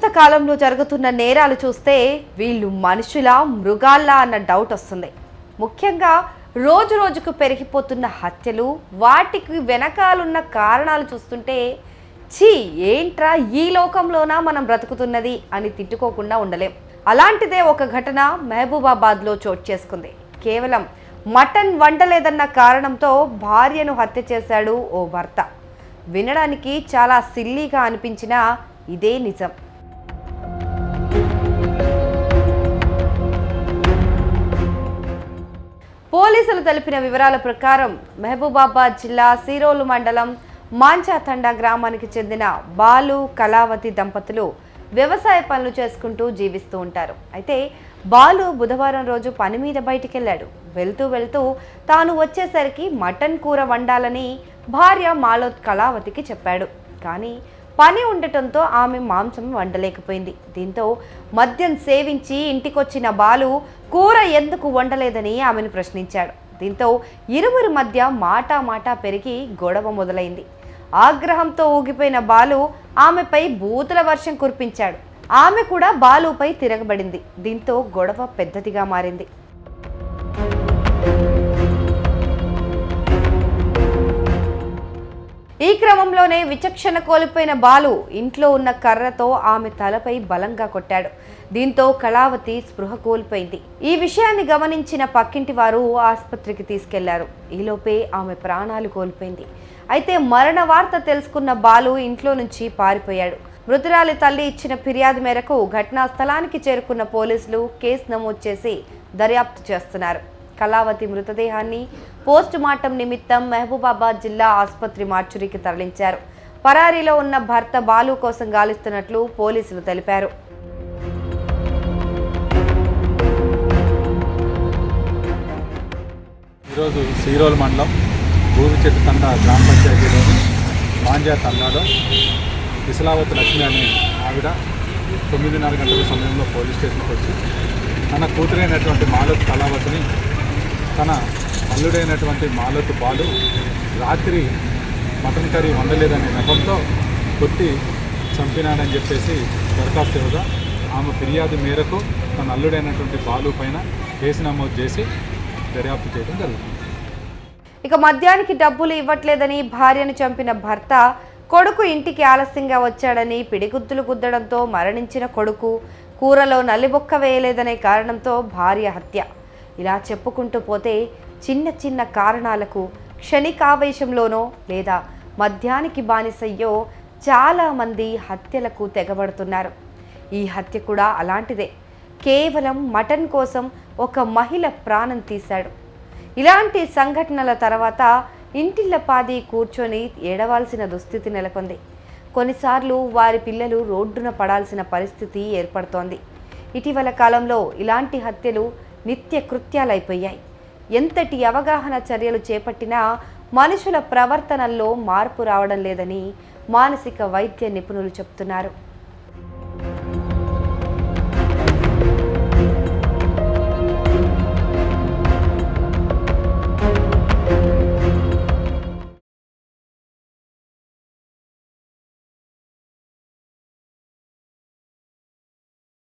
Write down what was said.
ప్రస్తుత కాలంలో జరుగుతున్న నేరాలు చూస్తే వీళ్ళు మనుషులా మృగాల్లా అన్న డౌట్ వస్తుంది. ముఖ్యంగా రోజు రోజుకు పెరిగిపోతున్న హత్యలు, వాటికి వెనకాలన్న కారణాలు చూస్తుంటే ఛీ ఏంట్రా ఈ లోకంలోనా మనం బ్రతుకుతున్నది అని తిట్టుకోకుండా ఉండలేం. అలాంటిదే ఒక ఘటన మహబూబాబాద్లో చోటు చేసుకుంది. కేవలం మటన్ వండలేదన్న కారణంతో భార్యను హత్య చేశాడు ఓ భర్త. వినడానికి చాలా సిల్లీగా అనిపించినా ఇదే నిజం. పోలీసులు తెలిపిన వివరాల ప్రకారం మహబూబాబాద్ జిల్లా సీరోలు మండలం మాంచాతండా గ్రామానికి చెందిన బాలు, కళావతి దంపతులు వ్యవసాయ పనులు చేసుకుంటూ జీవిస్తూ ఉంటారు. అయితే బాలు బుధవారం రోజు పని మీద బయటికెళ్ళాడు. వెళ్తూ తాను వచ్చేసరికి మటన్ కూర వండాలని భార్య మాలోత్ కళావతికి చెప్పాడు. కానీ పని ఉండటంతో ఆమె మాంసం వండలేకపోయింది. దీంతో మద్యం సేవించి ఇంటికొచ్చిన బాలు కూర ఎందుకు వండలేదని ఆమెను ప్రశ్నించాడు. దీంతో ఇరువురి మధ్య మాటా పెరిగి గొడవ మొదలైంది. ఆగ్రహంతో ఊగిపోయిన బాలు ఆమెపై బూతుల వర్షం కురిపించాడు. ఆమె కూడా బాలుపై తిరగబడింది. దీంతో గొడవ పెద్దదిగా మారింది. ఈ క్రమంలోనే విచక్షణ కోల్పోయిన బాలు ఇంట్లో ఉన్న కర్రతో ఆమె తలపై బలంగా కొట్టాడు. దీంతో కళావతి స్పృహ కోల్పోయింది. ఈ విషయాన్ని గమనించిన పక్కింటి వారు ఆసుపత్రికి తీసుకెళ్లారు. ఈలోపే ఆమె ప్రాణాలు కోల్పోయింది. అయితే మరణ వార్త తెలుసుకున్న బాలు ఇంట్లో నుంచి పారిపోయాడు. మృతురాలి తల్లి ఇచ్చిన ఫిర్యాదు మేరకు ఘటనా స్థలానికి చేరుకున్న పోలీసులు కేసు నమోదు చేసి దర్యాప్తు చేస్తున్నారు. కళావతి మృతదేహాన్ని పోస్ట్ మార్టం నిమిత్తం మహబూబాబాద్ జిల్లా ఆసుపత్రి మార్చురీకి తరలించారు. పరారీలో ఉన్న భర్త బాలు కోసం గాలిస్తున్నట్లు పోలీసులు తెలిపారు. ఈరోజు సీరోల్ మండలం భూమిచెట్టుతండ గ్రామ పంచాయతీలోని మాంజాతండాలో ఇస్లావతి లక్ష్మి అనే ఆవిడ 9:30 గంటల సమయంలో పోలీస్ స్టేషన్కి వచ్చి తన కూతురైనటువంటి మాలోత్ కళావతిని తన అల్లుడైనటువంటి మాలోత్ బాలు రాత్రి మటన్ కర్రీ వండలేదనే నెపంతో కొట్టి చంపినాడని చెప్పేసి దరఖాస్తు ఇవ్వగా ఆమె ఫిర్యాదు మేరకు తన అల్లుడైనటువంటి బాలు పైన కేసు నమోదు చేసి దర్యాప్తు చేయడం జరుగుతుంది. ఇక మద్యానికి డబ్బులు ఇవ్వట్లేదని భార్యను చంపిన భర్త, కొడుకు ఇంటికి ఆలస్యంగా వచ్చాడని పిడిగుద్దులు గుద్దడంతో మరణించిన కొడుకు, కూరలో నల్లిబొక్క వేయలేదనే కారణంతో భార్య హత్య. ఇలా చెప్పుకుంటూ పోతే చిన్న కారణాలకు క్షణికావేశంలోనో లేదా మద్యానికి బానిసయ్యో చాలామంది హత్యలకు తెగబడుతున్నారు. ఈ హత్య కూడా అలాంటిదే. కేవలం మటన్ కోసం ఒక మహిళ ప్రాణం తీశాడు. ఇలాంటి సంఘటనల తర్వాత ఇంటిల్లపాది కూర్చొని ఏడవాల్సిన దుస్థితి నెలకొంది. కొన్నిసార్లు వారి పిల్లలు రోడ్డున పడాల్సిన పరిస్థితి ఏర్పడుతోంది. ఇటీవల కాలంలో ఇలాంటి హత్యలు నిత్య కృత్యాలైపోయాయి. ఎంతటి అవగాహన చర్యలు చేపట్టినా మనుషుల ప్రవర్తనల్లో మార్పు రావడం లేదని మానసిక వైద్య నిపుణులు చెప్తున్నారు.